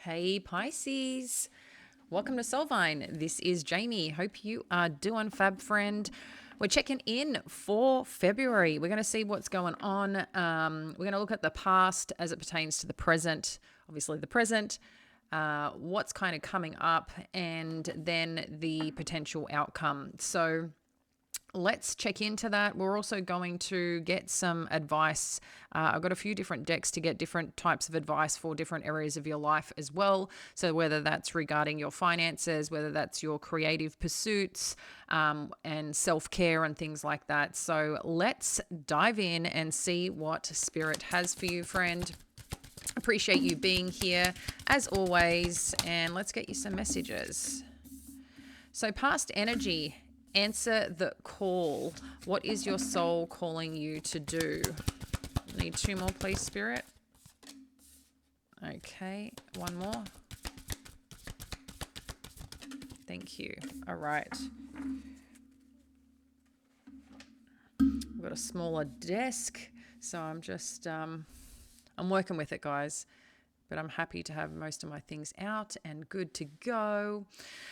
Hey Pisces, welcome to Soulvine. This is Jamie. Hope you are doing fab, friend. We're checking in for February. We're going to see what's going on. We're going to look at the past as it pertains to the present, obviously the present, what's kind of coming up, and then the potential outcome. So let's check into that. We're also going to get some advice. I've got a few different decks to get different types of advice for different areas of your life as well. So whether that's regarding your finances, whether that's your creative pursuits, and self-care and things like that. So let's dive in and see what Spirit has for you, friend. Appreciate you being here as always. And let's get you some messages. So past energy. Answer the call. What is your soul calling you to do? Need two more, please, Spirit. Okay, one more. Thank you. All right. I've got a smaller desk, so I'm just, I'm working with it, guys. But I'm happy to have most of my things out and good to go.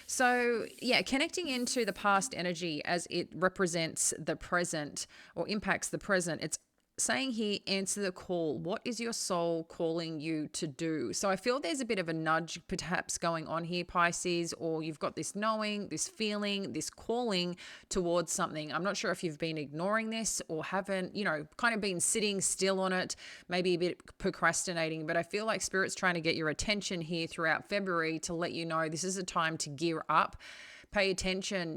So yeah, connecting into the past energy as it represents the present or impacts the present. It's saying here, answer the call. What is your soul calling you to do? So I feel there's a bit of a nudge perhaps going on here, Pisces, or you've got this knowing, this feeling, this calling towards something. I'm not sure if you've been ignoring this or haven't, kind of been sitting still on it, maybe a bit procrastinating, but I feel like Spirit's trying to get your attention here throughout February to let you know this is a time to gear up. Pay attention,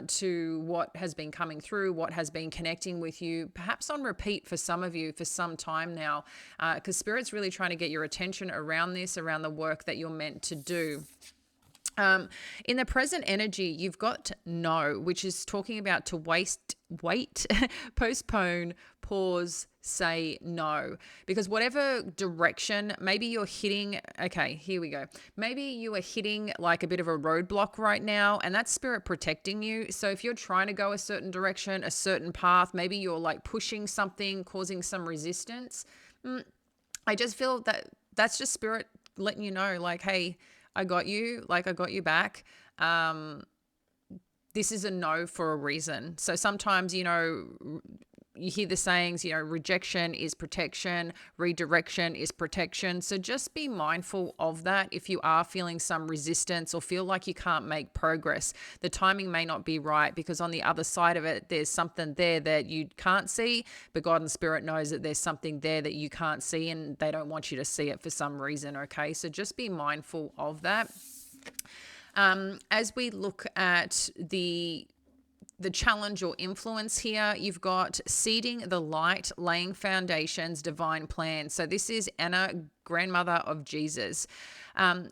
to what has been coming through, what has been connecting with you, perhaps on repeat for some of you for some time now, because Spirit's really trying to get your attention around this, around the work that you're meant to do. In the present energy, you've got no, which is talking about to wait, postpone, pause, say no. Because whatever direction, maybe you're hitting, okay, here we go. Maybe you are hitting like a bit of a roadblock right now, and that's Spirit protecting you. So if you're trying to go a certain direction, a certain path, maybe you're like pushing something, causing some resistance. I just feel that that's just Spirit letting you know, like, hey, I got you, like I got you back. This is a no for a reason. So sometimes, you hear the sayings, rejection is protection, redirection is protection. So just be mindful of that. If you are feeling some resistance or feel like you can't make progress, the timing may not be right, because on the other side of it, there's something there that you can't see, but God and Spirit knows that there's something there that you can't see, and they don't want you to see it for some reason. Okay. So just be mindful of that. As we look at the challenge or influence here, you've got seeding the light, laying foundations, divine plan. So this is Anna, grandmother of Jesus.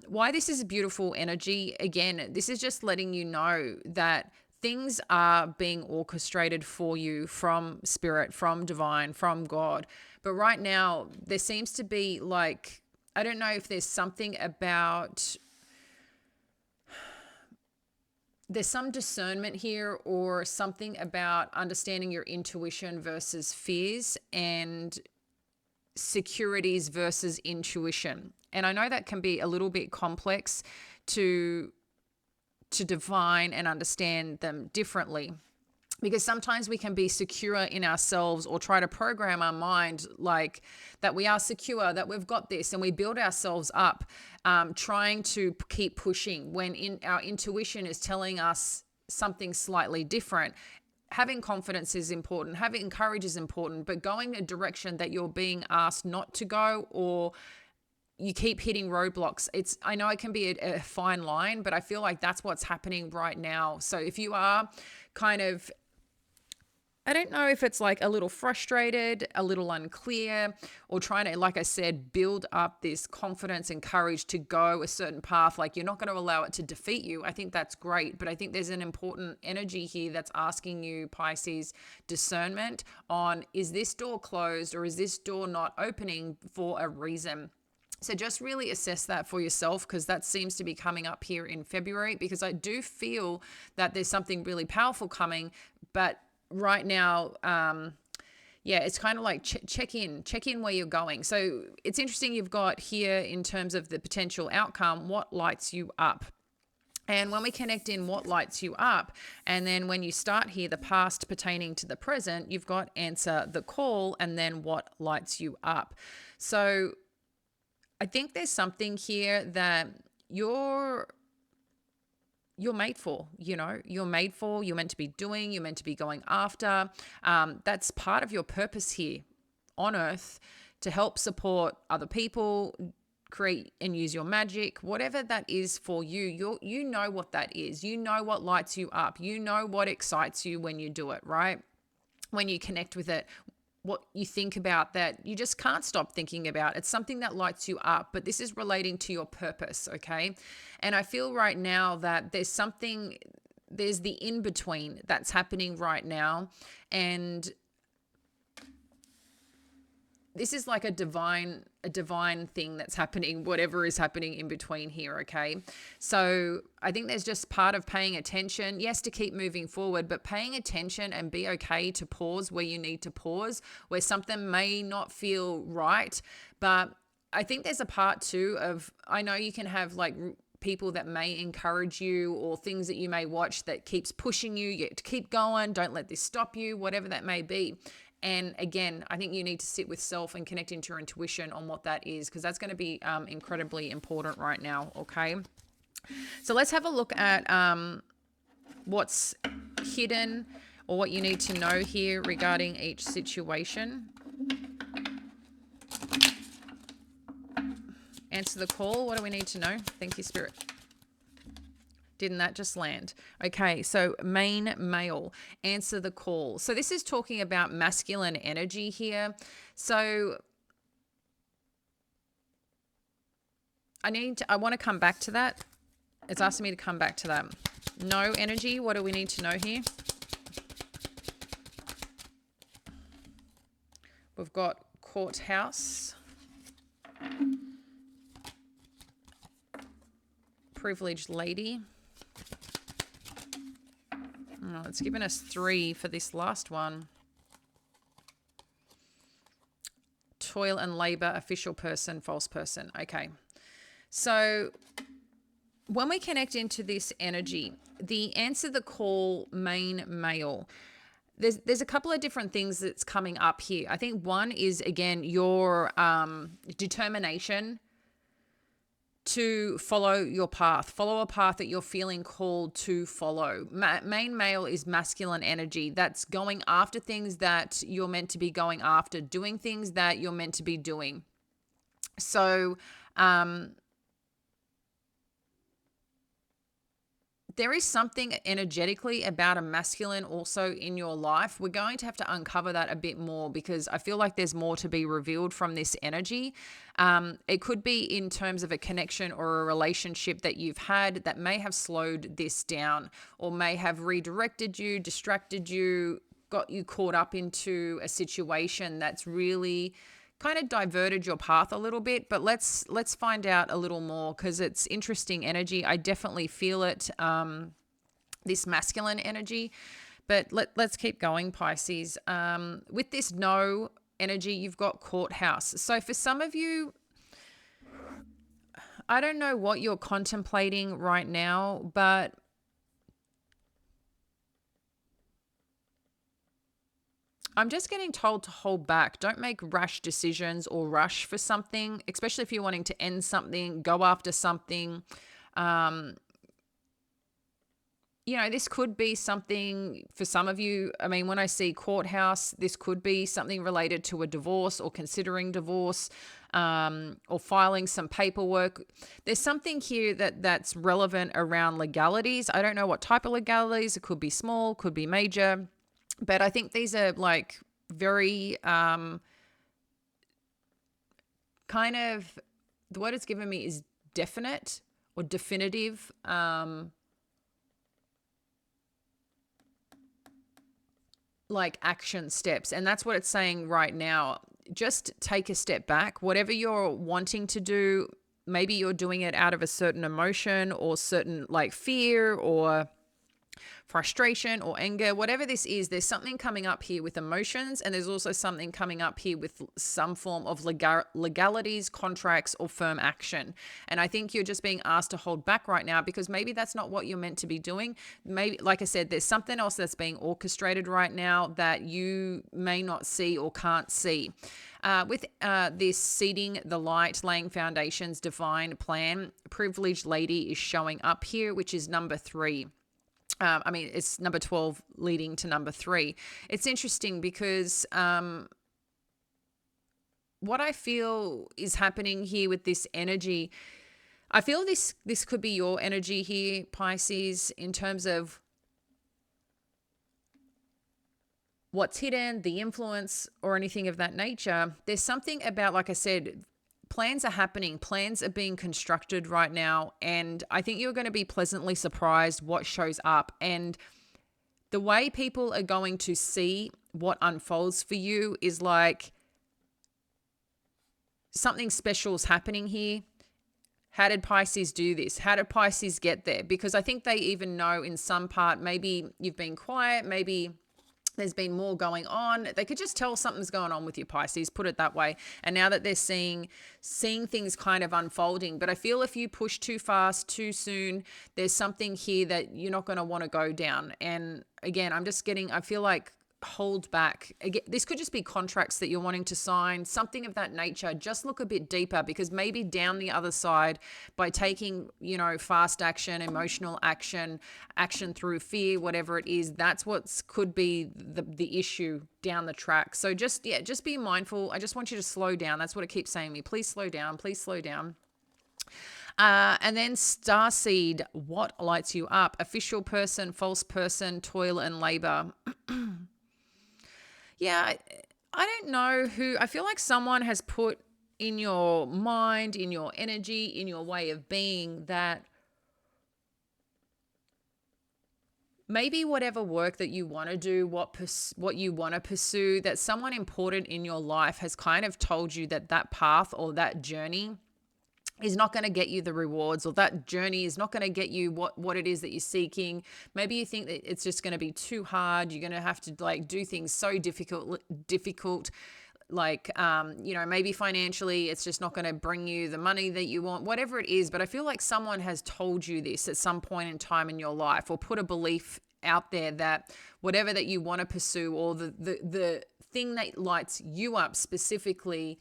Why this is a beautiful energy, again, this is just letting you know that things are being orchestrated for you from Spirit, from divine, from God. But right now, there seems to be like, I don't know if there's something about, there's some discernment here or something about understanding your intuition versus fears and securities versus intuition. And I know that can be a little bit complex to define and understand them differently, because sometimes we can be secure in ourselves or try to program our mind like that we are secure, that we've got this, and we build ourselves up, trying to keep pushing when our intuition is telling us something slightly different. Having confidence is important, having courage is important, but going a direction that you're being asked not to go, or you keep hitting roadblocks. I know it can be a fine line, but I feel like that's what's happening right now. So if you are kind of, I don't know if it's like a little frustrated, a little unclear, or trying to, like I said, build up this confidence and courage to go a certain path, like you're not going to allow it to defeat you. I think that's great. But I think there's an important energy here that's asking you, Pisces, discernment on, is this door closed or is this door not opening for a reason? So just really assess that for yourself, because that seems to be coming up here in February, because I do feel that there's something really powerful coming, but right now, yeah, it's kind of like check in where you're going. So it's interesting you've got here in terms of the potential outcome, what lights you up. And when we connect in what lights you up, and then when you start here, the past pertaining to the present, you've got answer the call, and then what lights you up. So I think there's something here that you're made for, you're made for, you're meant to be doing, you're meant to be going after. That's part of your purpose here on earth, to help support other people, create and use your magic, whatever that is for you. You know what that is. You know what lights you up. You know what excites you when you do it, right? When you connect with it, what you think about that you just can't stop thinking about. It's something that lights you up, but this is relating to your purpose, okay? And I feel right now that there's the in-between that's happening right now. And this is like a divine thing that's happening, whatever is happening in between here, okay? So I think there's just part of paying attention, yes, to keep moving forward, but paying attention and be okay to pause where you need to pause, where something may not feel right. But I think there's a part too of, I know you can have like people that may encourage you, or things that you may watch that keeps pushing you to keep going, don't let this stop you, whatever that may be. And again, I think you need to sit with self and connect into your intuition on what that is, because that's going to be incredibly important right now, okay? So let's have a look at what's hidden, or what you need to know here regarding each situation. Answer the call. What do we need to know? Thank you, Spirit. Didn't that just land? Okay, so main male, answer the call. So this is talking about masculine energy here. So I want to come back to that. It's asking me to come back to that. No energy. What do we need to know here? We've got courthouse. Privileged lady. Oh, it's given us 3 for this last one. Toil and labor, official person, false person. Okay. So when we connect into this energy, the answer the call main male, there's a couple of different things that's coming up here. I think one is, again, your determination to follow your path, follow a path that you're feeling called to follow. Main male is masculine energy. That's going after things that you're meant to be going after, doing things that you're meant to be doing. So there is something energetically about a masculine also in your life. We're going to have to uncover that a bit more, because I feel like there's more to be revealed from this energy. It could be in terms of a connection or a relationship that you've had that may have slowed this down, or may have redirected you, distracted you, got you caught up into a situation that's really kind of diverted your path a little bit. But let's find out a little more, because it's interesting energy. I definitely feel it, this masculine energy. But let's keep going, Pisces. With this no energy, you've got courthouse. So for some of you, I don't know what you're contemplating right now, but I'm just getting told to hold back. Don't make rash decisions or rush for something, especially if you're wanting to end something, go after something. This could be something for some of you. I mean, when I see courthouse, this could be something related to a divorce, or considering divorce, or filing some paperwork. There's something here that's relevant around legalities. I don't know what type of legalities. It could be small, could be major. But I think these are like very kind of, the word it's given me is definite or definitive. Like action steps. And that's what it's saying right now. Just take a step back. Whatever you're wanting to do, maybe you're doing it out of a certain emotion or certain like fear or frustration or anger, whatever this is, there's something coming up here with emotions, and there's also something coming up here with some form of legalities, contracts, or firm action. And I think you're just being asked to hold back right now because maybe that's not what you're meant to be doing. Maybe, like I said, there's something else that's being orchestrated right now that you may not see or can't see. With this seeding the light, laying foundations, divine plan, privileged lady is showing up here, which is number 3. It's number 12 leading to number 3. It's interesting because what I feel is happening here with this energy, I feel this could be your energy here, Pisces, in terms of what's hidden, the influence, or anything of that nature. There's something about, like I said, plans are happening, plans are being constructed right now, and I think you're going to be pleasantly surprised what shows up. And the way people are going to see what unfolds for you is like something special is happening here. How did Pisces do this? How did Pisces get there? Because I think they even know in some part, maybe you've been quiet, maybe there's been more going on. They could just tell something's going on with you, Pisces, put it that way. And now that they're seeing things kind of unfolding. But I feel if you push too fast, too soon, there's something here that you're not going to want to go down. And again, I feel like hold back. Again, this could just be contracts that you're wanting to sign, something of that nature. Just look a bit deeper, because maybe down the other side, by taking, fast action, emotional action through fear, whatever it is, that's what could be the issue down the track. So just be mindful. I just want you to slow down. That's what it keeps saying to me. Please slow down. Please slow down. And then starseed, what lights you up? Official person, false person, toil and labor. Yeah, I don't know who. I feel like someone has put in your mind, in your energy, in your way of being that maybe whatever work that you want to do, what you want to pursue, that someone important in your life has kind of told you that path or that journey is not going to get you the rewards, or that journey is not going to get you what it is that you're seeking. Maybe you think that it's just going to be too hard. You're going to have to do things so difficult, maybe financially it's just not going to bring you the money that you want, whatever it is. But I feel like someone has told you this at some point in time in your life, or put a belief out there that whatever that you want to pursue, or the thing that lights you up specifically,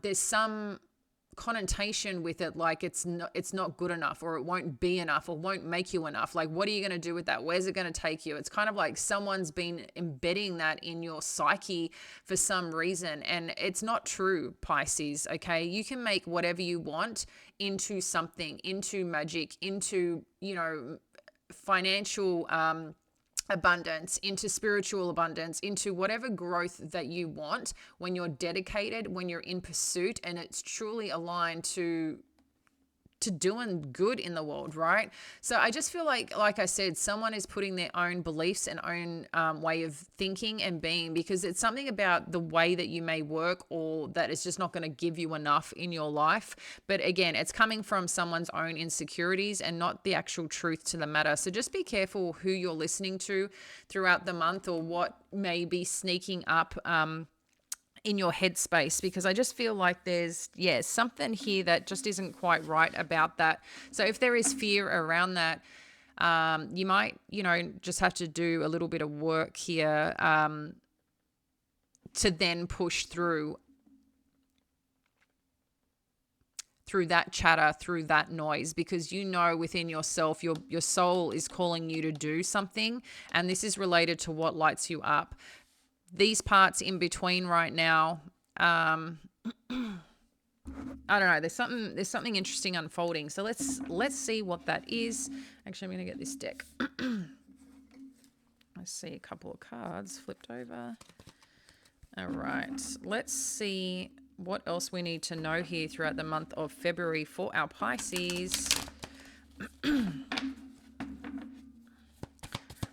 there's some connotation with it, like it's not good enough, or it won't be enough, or won't make you enough. Like, what are you going to do with that? Where's it going to take you? It's kind of like someone's been embedding that in your psyche for some reason, and it's not true, Pisces. Okay, you can make whatever you want into something, into magic, into financial abundance, into spiritual abundance, into whatever growth that you want, when you're dedicated, when you're in pursuit, and it's truly aligned to doing good in the world, right? So I just feel like I said, someone is putting their own beliefs and own way of thinking and being, because it's something about the way that you may work, or that it's just not going to give you enough in your life. But again, it's coming from someone's own insecurities and not the actual truth to the matter. So just be careful who you're listening to throughout the month, or what may be sneaking up in your headspace, because I just feel like there's something here that just isn't quite right about that. So if there is fear around that, you might just have to do a little bit of work here to then push through that chatter, through that noise, because within yourself, your soul is calling you to do something, and this is related to what lights you up. These parts in between right now, I don't know. There's something interesting unfolding. So let's see what that is. Actually, I'm going to get this deck. I see a couple of cards flipped over. All right. Let's see what else we need to know here throughout the month of February for our Pisces.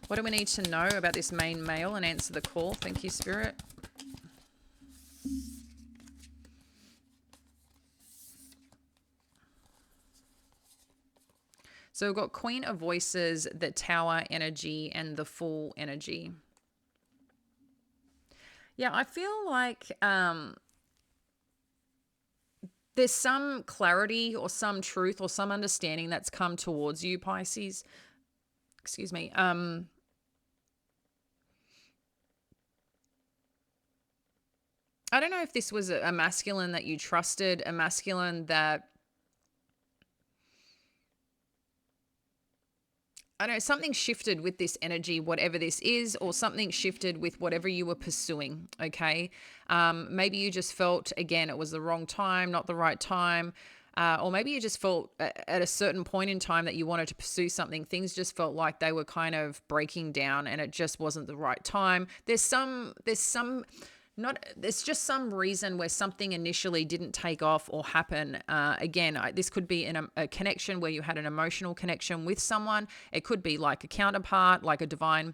What do we need to know about this main male, and answer the call? Thank you, Spirit. So So we've got Queen of Voices, the Tower energy, and the Fool energy. Yeah, I feel like there's some clarity or some truth or some understanding that's come towards you, Pisces. Excuse me. I don't know if this was a masculine that you trusted, a masculine that, I don't know, something shifted with this energy, whatever this is, or something shifted with whatever you were pursuing, okay? Maybe you just felt, again, it was the wrong time, not the right time. Or maybe you just felt at a certain point in time that you wanted to pursue something. Things just felt like they were kind of breaking down and it just wasn't the right time. There's just some reason where something initially didn't take off or happen. This could be in a connection where you had an emotional connection with someone. It could be like a counterpart, like a divine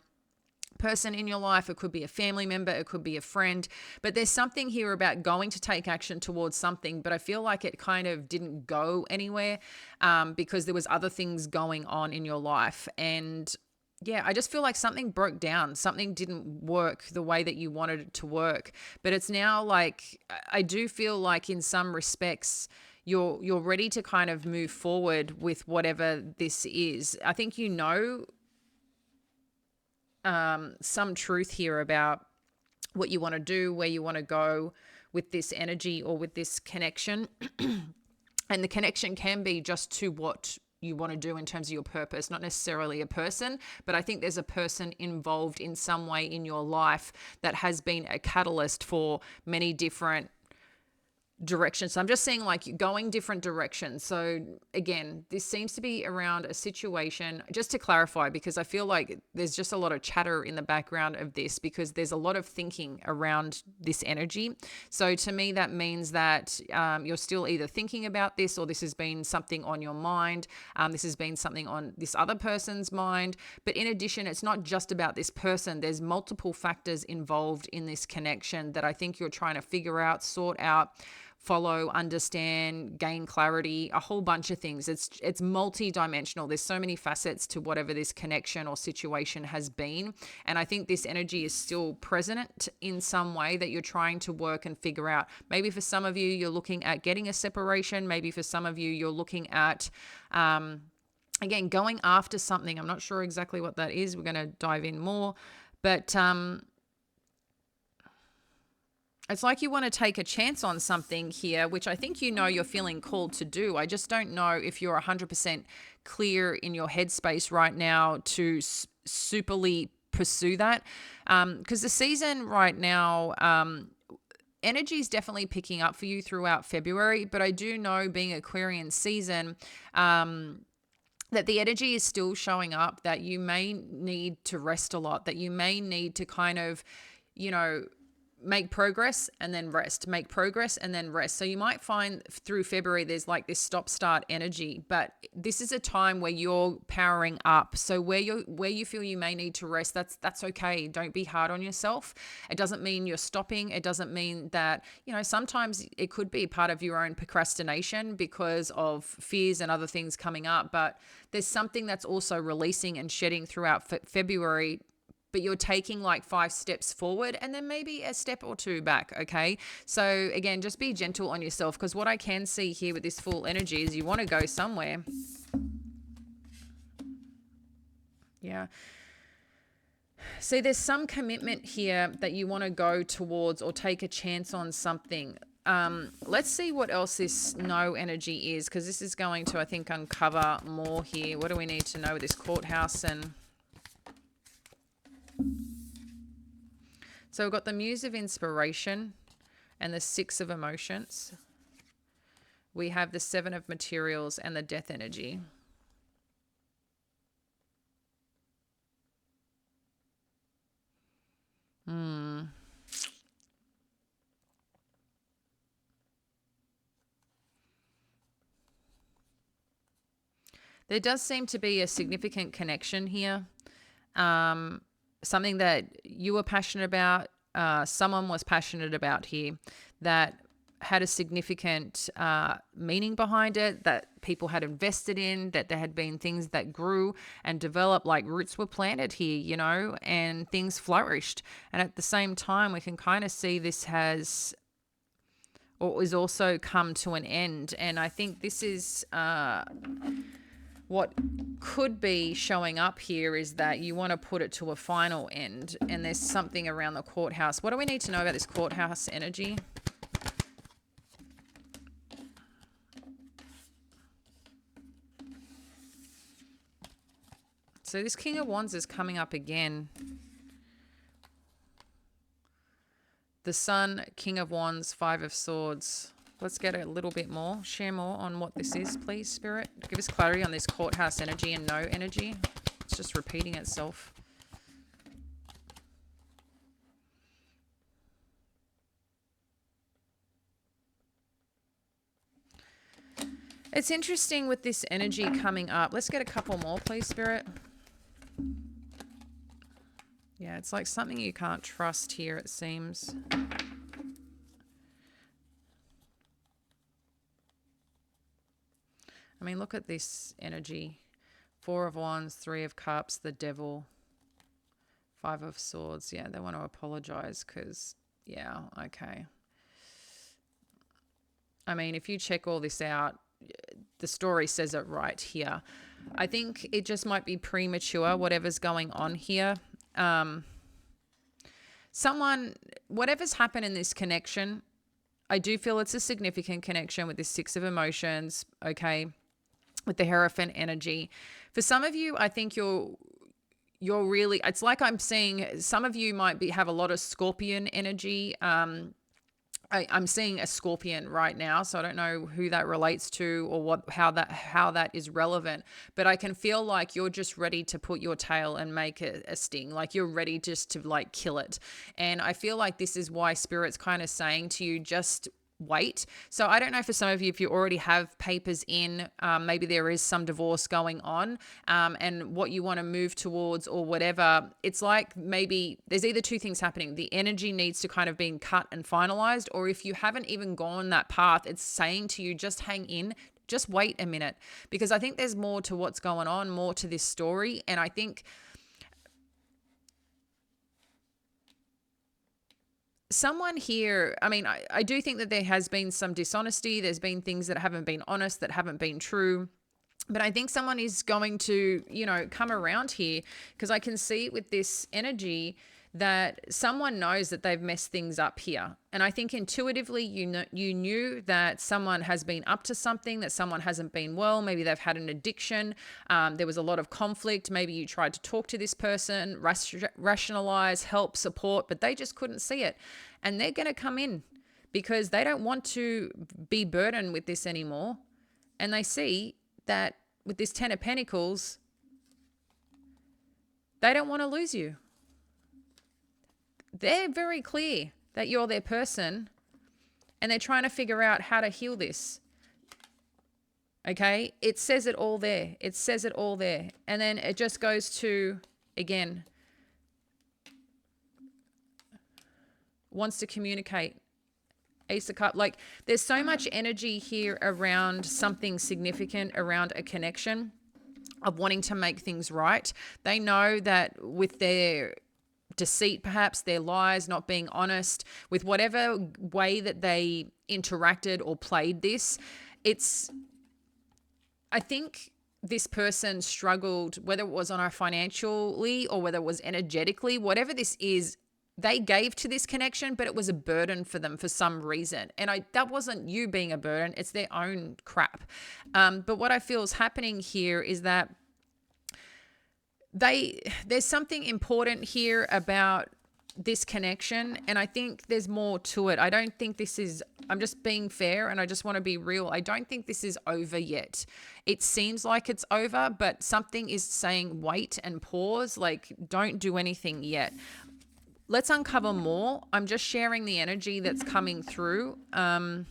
person in your life. It could be a family member. It could be a friend. But there's something here about going to take action towards something. But I feel like it kind of didn't go anywhere because there was other things going on in your life. And yeah, I just feel like something broke down. Something didn't work the way that you wanted it to work. But it's now like, I do feel like in some respects, you're ready to kind of move forward with whatever this is. I think some truth here about what you want to do, where you want to go with this energy or with this connection. And the connection can be just to what you want to do in terms of your purpose, not necessarily a person, but I think there's a person involved in some way in your life that has been a catalyst for many different directions. So I'm just seeing like going different directions. So again, this seems to be around a situation, just to clarify, because I feel like there's just a lot of chatter in the background of this because there's a lot of thinking around this energy. So to me, that means that you're still either thinking about this or this has been something on your mind. This has been something on this other person's mind. But in addition, it's not just about this person. There's multiple factors involved in this connection that I think you're trying to figure out, sort out, follow, understand, gain clarity, a whole bunch of things. It's multi-dimensional. There's so many facets to whatever this connection or situation has been. And I think this energy is still present in some way that you're trying to work and figure out. Maybe for some of you, you're looking at getting a separation. Maybe for some of you, you're looking at, again, going after something. I'm not sure exactly what that is. We're going to dive in more. But it's like you want to take a chance on something here, which I think you're feeling called to do. I just don't know if you're 100% clear in your headspace right now to superly pursue that. Because the season right now, energy is definitely picking up for you throughout February. But I do know, being Aquarian season, that the energy is still showing up, that you may need to rest a lot, that you may need to kind of, make progress and then rest, make progress and then rest. So you might find through February there's like this stop-start energy, but this is a time where you're powering up. So where you feel you may need to rest, that's okay. Don't be hard on yourself. It doesn't mean you're stopping. It doesn't mean that, sometimes it could be part of your own procrastination because of fears and other things coming up, but there's something that's also releasing and shedding throughout February, but you're taking like 5 steps forward and then maybe a step or 2 back, okay? So again, just be gentle on yourself, because what I can see here with this full energy is you want to go somewhere. Yeah. See, there's some commitment here that you want to go towards or take a chance on something. Let's see what else this no energy is, because this is going to, I think, uncover more here. What do we need to know with this courthouse? And so we've got the Muse of Inspiration and the 6 of Emotions. We have the 7 of Materials and the Death energy. There does seem to be a significant connection here. Something that you were passionate about, someone was passionate about here, that had a significant meaning behind it, that people had invested in, that there had been things that grew and developed, like roots were planted here, you know, and things flourished. And at the same time, we can kind of see this has or is also come to an end. And I think this is what could be showing up here is that you want to put it to a final end, and there's something around the courthouse. What do we need to know about this courthouse energy? So this King of Wands is coming up again. The Sun, King of Wands, Five of Swords. Let's get a little bit more. Share more on what this is, please, Spirit. Give us clarity on this courthouse energy and no energy. It's just repeating itself. It's interesting with this energy coming up. Let's get a couple more, please, Spirit. Yeah, it's like something you can't trust here, it seems. I mean, look at this energy. Four of Wands, Three of Cups, the Devil, Five of Swords. Yeah, they want to apologize because, yeah, okay. I mean, if you check all this out, the story says it right here. I think it just might be premature, whatever's going on here. Whatever's happened in this connection, I do feel it's a significant connection with this Six of Emotions, okay, with the Hierophant energy. For some of you, I think you're really, it's like I'm seeing some of you might have a lot of Scorpion energy. I'm seeing a Scorpion right now, so I don't know who that relates to or how that is relevant. But I can feel like you're just ready to put your tail and make a sting. Like you're ready just to like kill it. And I feel like this is why Spirit's kind of saying to you, just wait. So I don't know for some of you, if you already have papers in, maybe there is some divorce going on, and what you want to move towards or whatever. It's like maybe there's either two things happening. The energy needs to kind of be cut and finalized, or if you haven't even gone that path, it's saying to you, just hang in, just wait a minute, because I think there's more to what's going on, more to this story. And I think someone here, I mean, I do think that there has been some dishonesty. There's been things that haven't been honest, that haven't been true. But I think someone is going to, you know, come around here, because I can see with this energy that someone knows that they've messed things up here. And I think intuitively, you knew that someone has been up to something, that someone hasn't been well. Maybe they've had an addiction. There was a lot of conflict. Maybe you tried to talk to this person, rationalize, help, support, but they just couldn't see it. And they're going to come in because they don't want to be burdened with this anymore. And they see that with this Ten of Pentacles, they don't want to lose you. They're very clear that you're their person, and they're trying to figure out how to heal this. Okay? It says it all there. It says it all there. And then it just goes to, again, wants to communicate. Ace of Cups. Like, there's so much energy here around something significant, around a connection of wanting to make things right. They know that with their deceit, perhaps their lies, not being honest, with whatever way that they interacted or played this, I think this person struggled, whether it was on our financially or whether it was energetically, whatever this is, they gave to this connection, but it was a burden for them for some reason. And that wasn't you being a burden, it's their own crap. But what I feel is happening here is that there's something important here about this connection, and I think there's more to it. I don't think this is, I'm just being fair and I just want to be real. I don't think this is over yet. It seems like it's over, but something is saying wait and pause, like don't do anything yet. Let's uncover more. I'm just sharing the energy that's coming through. And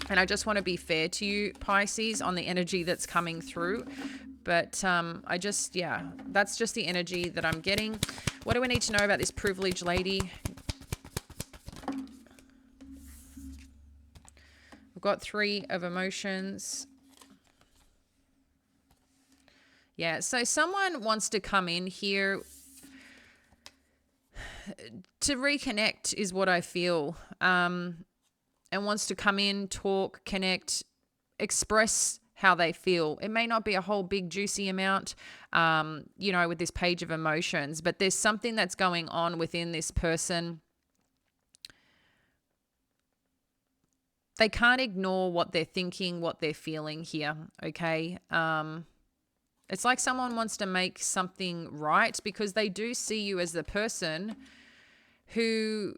I just want to be fair to you, Pisces, on the energy that's coming through. But that's just the energy that I'm getting. What do we need to know about this privileged lady? We've got 3 of emotions. Yeah, so someone wants to come in here to reconnect is what I feel. And wants to come in, talk, connect, express how they feel. It may not be a whole big juicy amount, with this page of emotions, but there's something that's going on within this person. They can't ignore what they're thinking, what they're feeling here, okay? It's like someone wants to make something right because they do see you as the person who,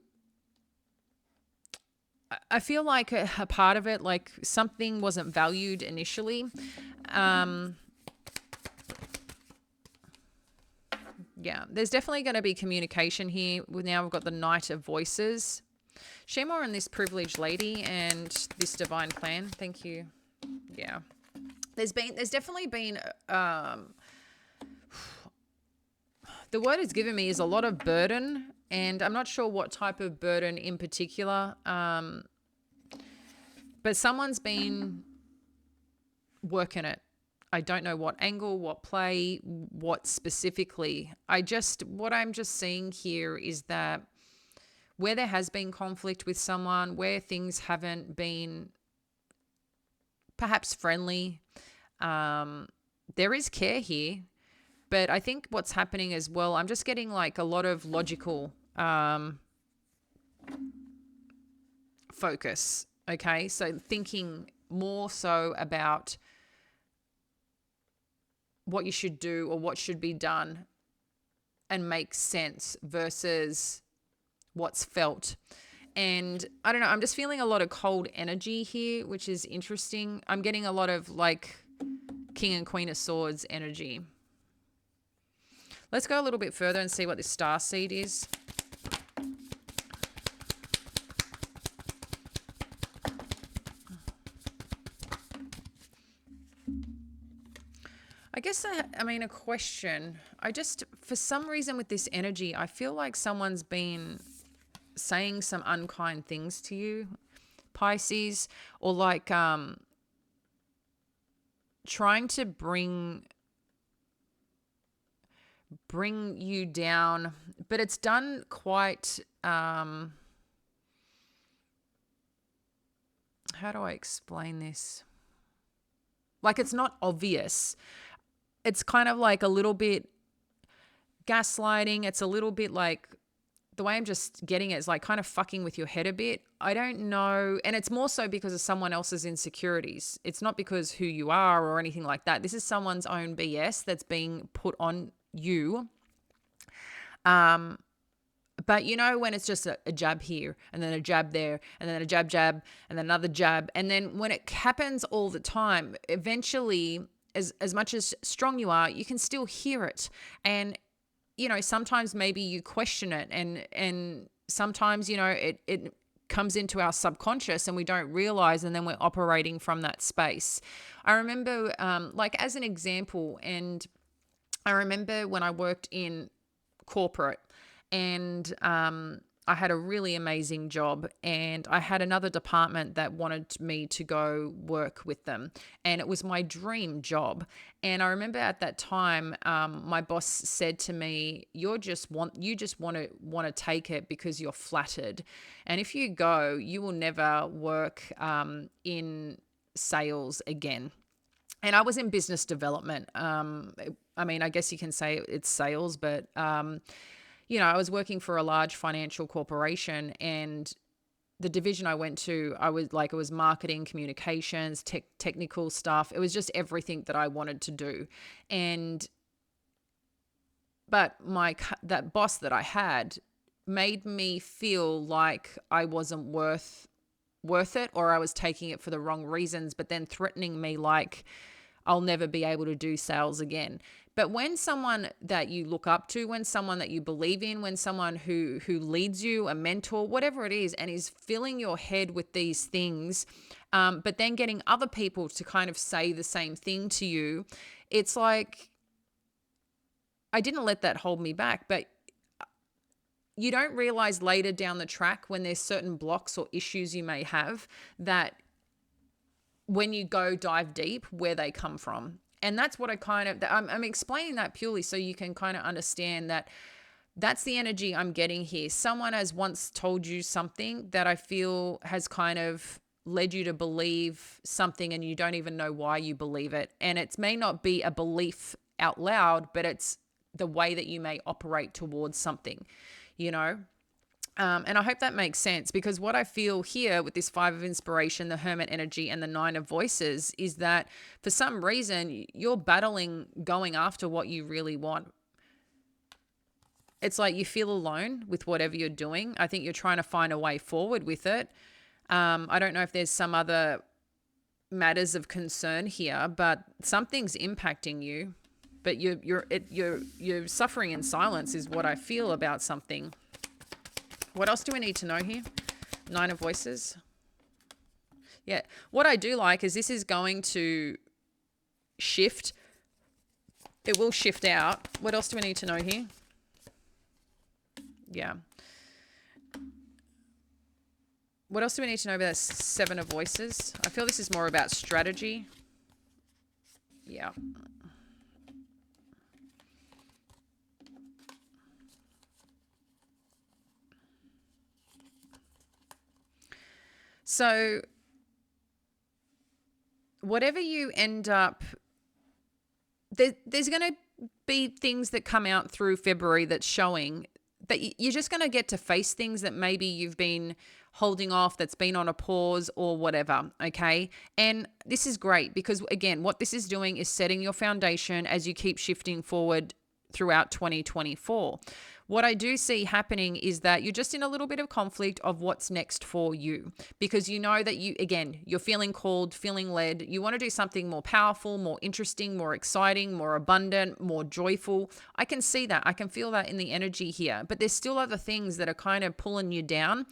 I feel like a part of it, like something wasn't valued initially. Yeah, there's definitely going to be communication here. Now we've got the Knight of Voices. Share more on this privileged lady and this divine plan. Thank you. Yeah. There's definitely been, the word it's given me is a lot of burden, and I'm not sure what type of burden in particular, but someone's been working it. I don't know what angle, what play, what specifically. What I'm just seeing here is that where there has been conflict with someone, where things haven't been perhaps friendly, there is care here. But I think what's happening as well, I'm just getting like a lot of logical focus. Okay, so thinking more so about what you should do or what should be done and make sense versus what's felt. And I don't know, I'm just feeling a lot of cold energy here, which is interesting. I'm getting a lot of like King and Queen of Swords energy. Let's go a little bit further and see what this star seed is. I guess, a question. For some reason with this energy, I feel like someone's been saying some unkind things to you, Pisces, or like trying to bring you down, but it's done quite, how do I explain this? Like, it's not obvious. It's kind of like a little bit gaslighting. It's a little bit like, the way I'm just getting it is like kind of fucking with your head a bit. I don't know. And it's more so because of someone else's insecurities. It's not because who you are or anything like that. This is someone's own BS that's being put on you. But when it's just a jab here and then a jab there and then a jab, and then another jab. And then when it happens all the time, eventually, as much as strong you are, you can still hear it. And, sometimes maybe you question it and sometimes, it comes into our subconscious and we don't realize, and then we're operating from that space. I remember, like as an example, and I remember when I worked in corporate, and I had a really amazing job, and I had another department that wanted me to go work with them, and it was my dream job. And I remember at that time, my boss said to me, you just want to take it because you're flattered, and if you go, you will never work in sales again. And I was in business development. I guess you can say it's sales, but I was working for a large financial corporation, and the division I went to, it was marketing, communications, technical stuff. It was just everything that I wanted to do. But that boss that I had made me feel like I wasn't worth it, or I was taking it for the wrong reasons, but then threatening me like I'll never be able to do sales again. But when someone that you look up to, when someone that you believe in, when someone who leads you, a mentor, whatever it is, and is filling your head with these things, but then getting other people to kind of say the same thing to you, it's like, I didn't let that hold me back. But you don't realize later down the track, when there's certain blocks or issues you may have, that when you go dive deep, where they come from. And that's what I'm explaining that purely so you can kind of understand that that's the energy I'm getting here. Someone has once told you something that I feel has kind of led you to believe something and you don't even know why you believe it. And it may not be a belief out loud, but it's the way that you may operate towards something, you know? And I hope that makes sense, because what I feel here with this 5 of inspiration, the hermit energy, and the 9 of voices is that for some reason you're battling going after what you really want. It's like you feel alone with whatever you're doing. I think you're trying to find a way forward with it. I don't know if there's some other matters of concern here, but something's impacting you. But you're suffering in silence is what I feel about something. What else do we need to know here? 9 of voices. Yeah. What I do like is this is going to shift. It will shift out. What else do we need to know here? Yeah. What else do we need to know about 7 of voices? I feel this is more about strategy. Yeah. So whatever you end up, there's going to be things that come out through February that's showing that you're just going to get to face things that maybe you've been holding off, that's been on a pause or whatever, okay? And this is great because, again, what this is doing is setting your foundation as you keep shifting forward throughout 2024. What I do see happening is that you're just in a little bit of conflict of what's next for you, because you know that you're feeling called, feeling led. You want to do something more powerful, more interesting, more exciting, more abundant, more joyful. I can see that. I can feel that in the energy here, but there's still other things that are kind of pulling you down.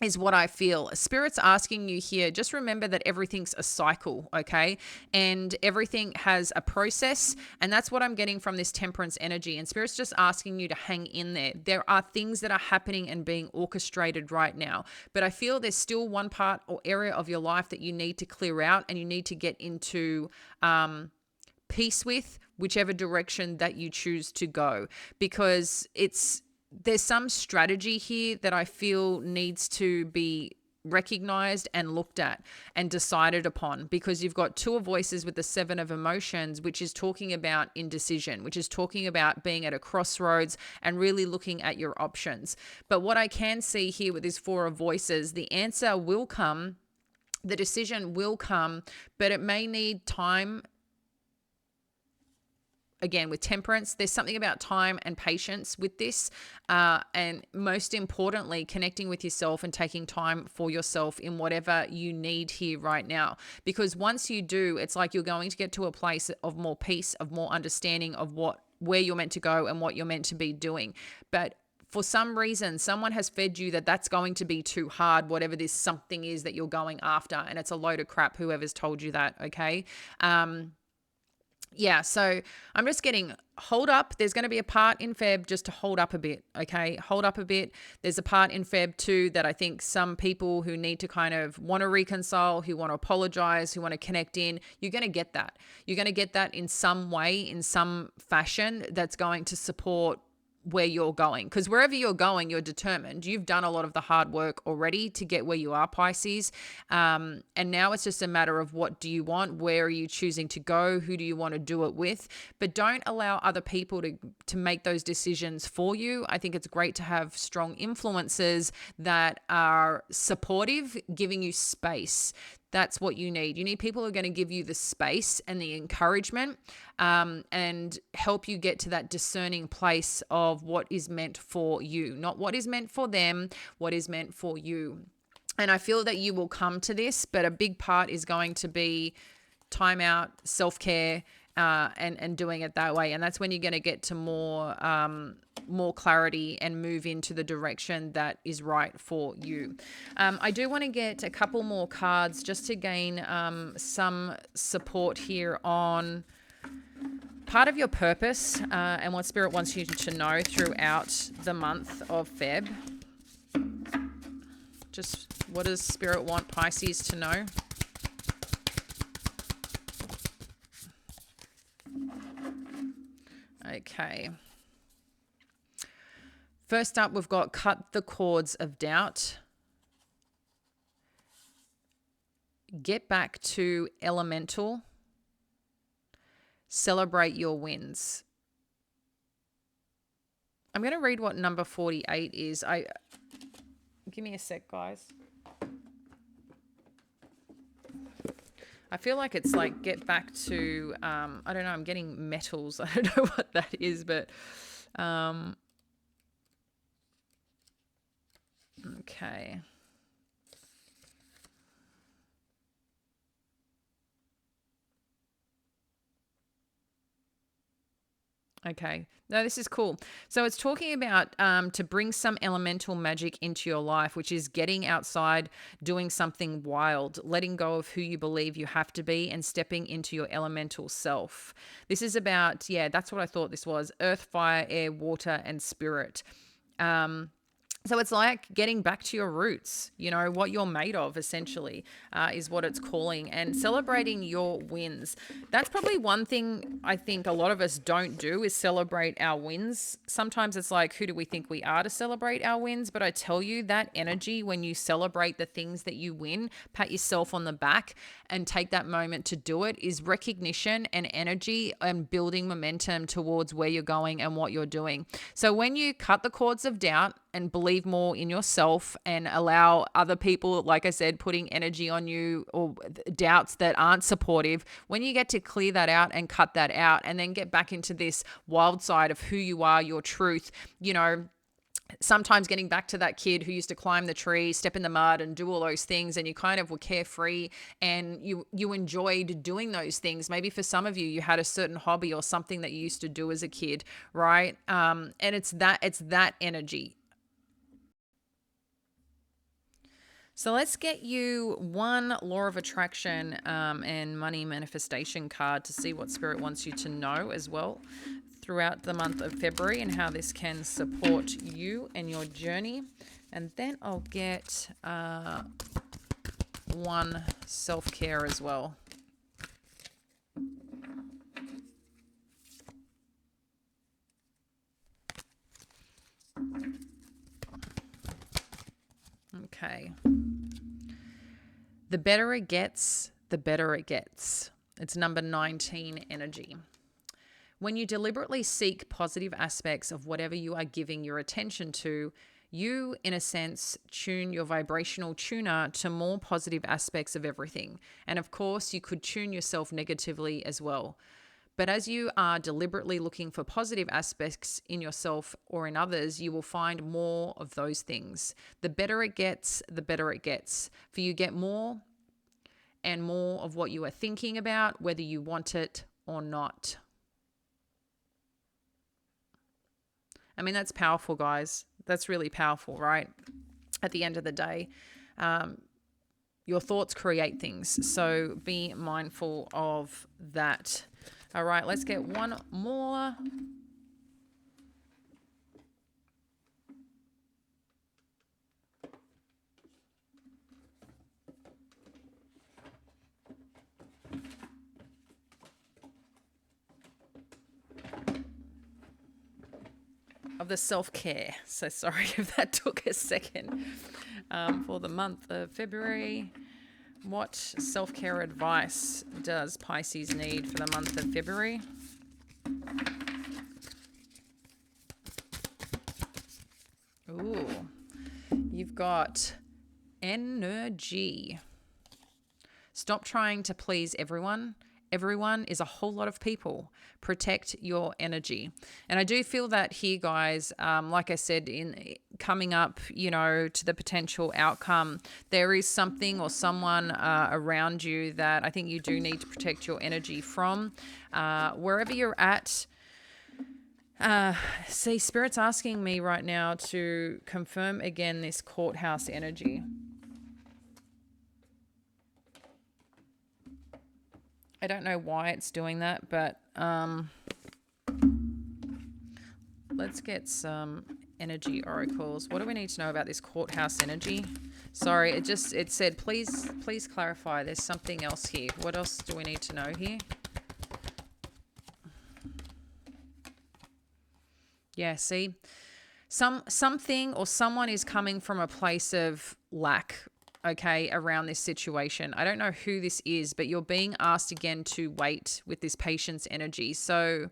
Is what I feel. Spirit's asking you here, just remember that everything's a cycle, okay? And everything has a process, and that's what I'm getting from this temperance energy. And Spirit's just asking you to hang in there. There are things that are happening and being orchestrated right now, but I feel there's still one part or area of your life that you need to clear out, and you need to get into peace with whichever direction that you choose to go, because there's some strategy here that I feel needs to be recognized and looked at and decided upon, because you've got 2 of voices with the 7 of emotions, which is talking about indecision, which is talking about being at a crossroads and really looking at your options. But what I can see here with this 4 of voices, the answer will come, the decision will come, but it may need time. Again, with temperance, there's something about time and patience with this. And most importantly, connecting with yourself and taking time for yourself in whatever you need here right now. Because once you do, it's like you're going to get to a place of more peace, of more understanding of where you're meant to go and what you're meant to be doing. But for some reason, someone has fed you that that's going to be too hard, whatever this something is that you're going after. And it's a load of crap, whoever's told you that, okay? Yeah, so I'm just getting hold up. There's going to be a part in Feb just to hold up a bit, okay? Hold up a bit. There's a part in Feb too that I think some people who need to kind of want to reconcile, who want to apologize, who want to connect in, you're going to get that. You're going to get that in some way, in some fashion that's going to support where you're going, because wherever you're going, you're determined. You've done a lot of the hard work already to get where you are, Pisces. And now it's just a matter of what do you want? Where are you choosing to go? Who do you want to do it with? But don't allow other people to make those decisions for you. I think it's great to have strong influences that are supportive, giving you space. That's what you need. You need people who are going to give you the space and the encouragement and help you get to that discerning place of what is meant for you, not what is meant for them, what is meant for you. And I feel that you will come to this, but a big part is going to be time out, self-care, and doing it that way. And that's when you're going to get to more clarity and move into the direction that is right for you. I do want to get a couple more cards just to gain some support here on part of your purpose and what Spirit wants you to know throughout the month of Feb. Just what does Spirit want Pisces to know? Okay. First up, we've got cut the cords of doubt. Get back to elemental. Celebrate your wins. I'm going to read what number 48 is. Give me a sec, guys. I feel like it's like get back to, I don't know, I'm getting metals. I don't know what that is, but okay. Okay. No, this is cool. So it's talking about to bring some elemental magic into your life, which is getting outside, doing something wild, letting go of who you believe you have to be and stepping into your elemental self. This is about, yeah, that's what I thought this was: earth, fire, air, water, and spirit. So it's like getting back to your roots, you know, what you're made of, essentially, is what it's calling, and celebrating your wins. That's probably one thing I think a lot of us don't do, is celebrate our wins. Sometimes it's like, who do we think we are to celebrate our wins? But I tell you, that energy, when you celebrate the things that you win, pat yourself on the back and take that moment to do it, is recognition and energy and building momentum towards where you're going and what you're doing. So when you cut the cords of doubt and believe more in yourself and allow other people, like I said, putting energy on you or doubts that aren't supportive, when you get to clear that out and cut that out and then get back into this wild side of who you are, your truth, you know, sometimes getting back to that kid who used to climb the tree, step in the mud and do all those things, and you kind of were carefree and you enjoyed doing those things. Maybe for some of you, you had a certain hobby or something that you used to do as a kid, right? And it's that energy. So let's get you one law of attraction and money manifestation card to see what Spirit wants you to know as well throughout the month of February, and how this can support you and your journey. And then I'll get one self-care as well. Okay. The better it gets, the better it gets. It's number 19 energy. When you deliberately seek positive aspects of whatever you are giving your attention to, you, in a sense, tune your vibrational tuner to more positive aspects of everything. And of course, you could tune yourself negatively as well. But as you are deliberately looking for positive aspects in yourself or in others, you will find more of those things. The better it gets, the better it gets. For you get more and more of what you are thinking about, whether you want it or not. I mean, that's powerful, guys. That's really powerful, right? At the end of the day, your thoughts create things. So be mindful of that. All right, let's get one more. Of the self-care. So sorry if that took a second. For the month of February, what self-care advice does Pisces need for the month of February? Ooh, you've got energy. Stop trying to please everyone. Everyone is a whole lot of people. Protect your energy. And I do feel that here, guys, like I said, in coming up, you know, to the potential outcome, there is something or someone around you that I think you do need to protect your energy from. Wherever you're at, see, Spirit's asking me right now to confirm again this courthouse energy. I don't know why it's doing that, but let's get some energy oracles. What do we need to know about this courthouse energy? Sorry, it said, please clarify. There's something else here. What else do we need to know here? Yeah, see? Something or someone is coming from a place of lack, okay, around this situation. I don't know who this is, but you're being asked again to wait with this patience energy. So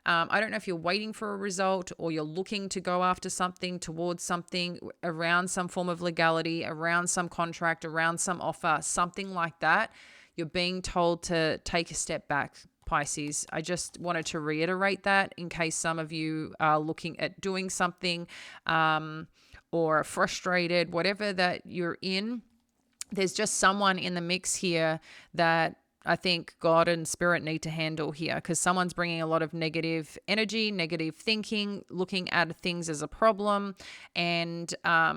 I don't know if you're waiting for a result or you're looking to go after something, towards something, around some form of legality, around some contract, around some offer, something like that. You're being told to take a step back, Pisces. I just wanted to reiterate that in case some of you are looking at doing something or frustrated, whatever that you're in. There's just someone in the mix here that I think God and spirit need to handle here, because someone's bringing a lot of negative energy, negative thinking, looking at things as a problem, and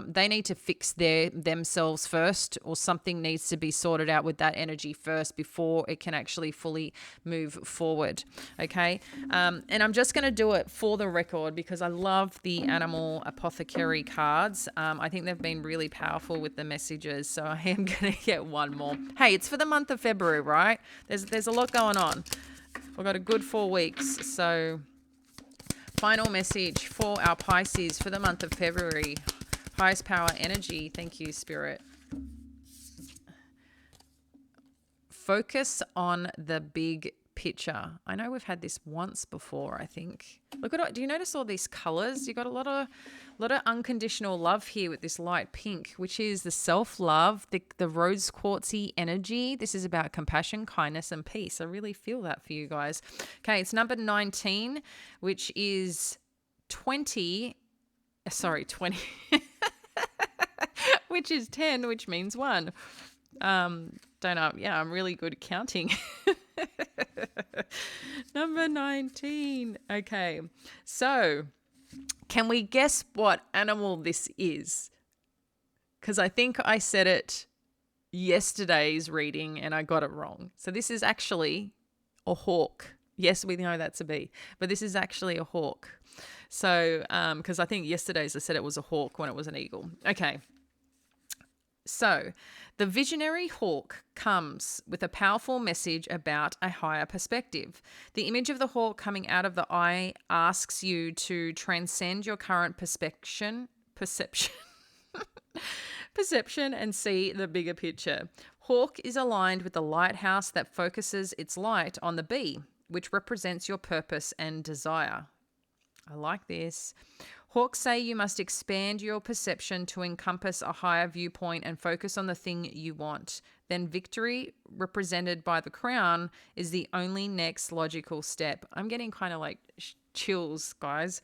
they need to fix themselves first, or something needs to be sorted out with that energy first before it can actually fully move forward. Okay. And I'm just going to do it for the record because I love the animal apothecary cards. I think they've been really powerful with the messages. So I am going to get one more. Hey, it's for the month of February, right? There's a lot going on. We've got a good 4 weeks. So final message for our Pisces for the month of February. Highest power energy. Thank you, Spirit. Focus on the big picture. I know we've had this once before, I think. Look at it. Do you notice all these colors? You got a lot of unconditional love here with this light pink, which is the self-love, the rose quartzy energy. This is about compassion, kindness, and peace. I really feel that for you guys. Okay, it's number 19, which is 20, which is 10, which means 1. Don't know. Yeah, I'm really good at counting. Number 19. Okay. So, can we guess what animal this is? Because I think I said it yesterday's reading and I got it wrong. So this is actually a hawk. Yes, we know that's a bee, but this is actually a hawk. So, because I think yesterday's I said it was a hawk when it was an eagle. Okay. So, the visionary hawk comes with a powerful message about a higher perspective. The image of the hawk coming out of the eye asks you to transcend your current perception and see the bigger picture. Hawk is aligned with the lighthouse that focuses its light on the bee, which represents your purpose and desire. I like this. Hawks say you must expand your perception to encompass a higher viewpoint and focus on the thing you want. Then victory, represented by the crown, is the only next logical step. I'm getting kind of like chills, guys.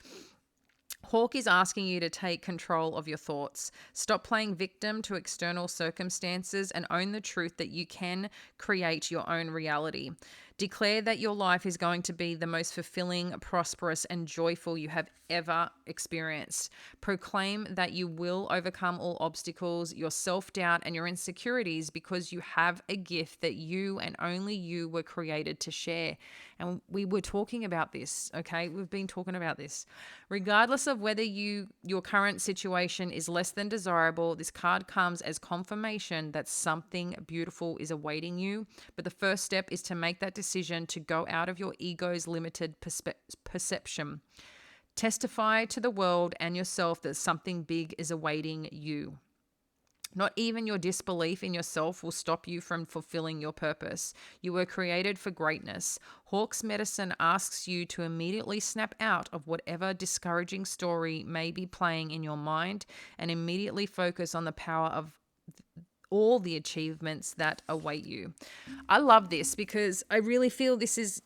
Hawk is asking you to take control of your thoughts. Stop playing victim to external circumstances and own the truth that you can create your own reality. Declare that your life is going to be the most fulfilling, prosperous, and joyful you have ever experienced. Proclaim that you will overcome all obstacles, your self-doubt, and your insecurities because you have a gift that you and only you were created to share. And we were talking about this, okay? We've been talking about this. Regardless of whether your current situation is less than desirable, this card comes as confirmation that something beautiful is awaiting you. But the first step is to make that decision to go out of your ego's limited perception. Testify to the world and yourself that something big is awaiting you. Not even your disbelief in yourself will stop you from fulfilling your purpose. You were created for greatness. Hawk's medicine asks you to immediately snap out of whatever discouraging story may be playing in your mind and immediately focus on the power of all the achievements that await you. I love this because I really feel this is,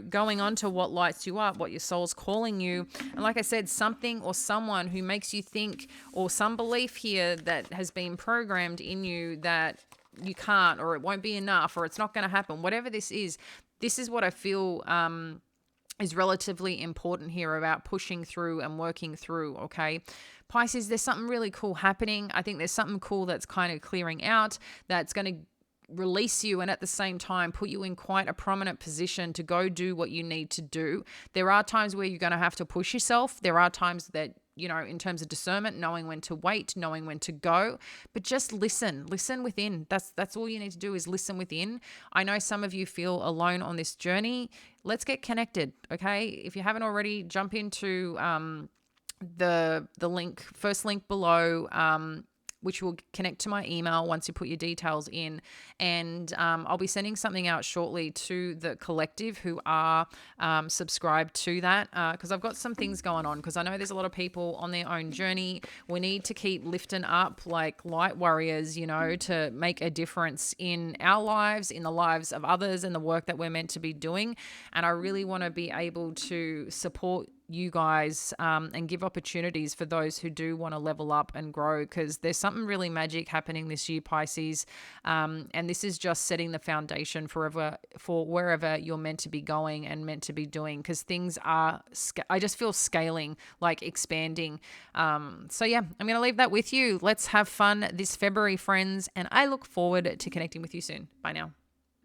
going on to what lights you up, what your soul's calling you. And like I said, something or someone who makes you think, or some belief here that has been programmed in you that you can't, or it won't be enough, or it's not going to happen. Whatever this is what I feel is relatively important here about pushing through and working through, okay? Pisces, there's something really cool happening. I think there's something cool that's kind of clearing out, that's going to release you and at the same time put you in quite a prominent position to go do what you need to do. There are times where you're going to have to push yourself. There are times that, in terms of discernment, knowing when to wait, knowing when to go, but just listen within. That's all you need to do is listen within. I know some of you feel alone on this journey. Let's get connected. Okay. If you haven't already, jump into, the link, first link below, which will connect to my email once you put your details in. And I'll be sending something out shortly to the collective who are subscribed to that, because I've got some things going on, because I know there's a lot of people on their own journey. We need to keep lifting up like light warriors, you know, to make a difference in our lives, in the lives of others, and the work that we're meant to be doing. And I really want to be able to support you guys, and give opportunities for those who do want to level up and grow, because there's something really magic happening this year, Pisces, and this is just setting the foundation for wherever you're meant to be going and meant to be doing, because things are, I just feel scaling, like expanding. So yeah, I'm going to leave that with you. Let's have fun this February, friends, and I look forward to connecting with you soon. Bye now.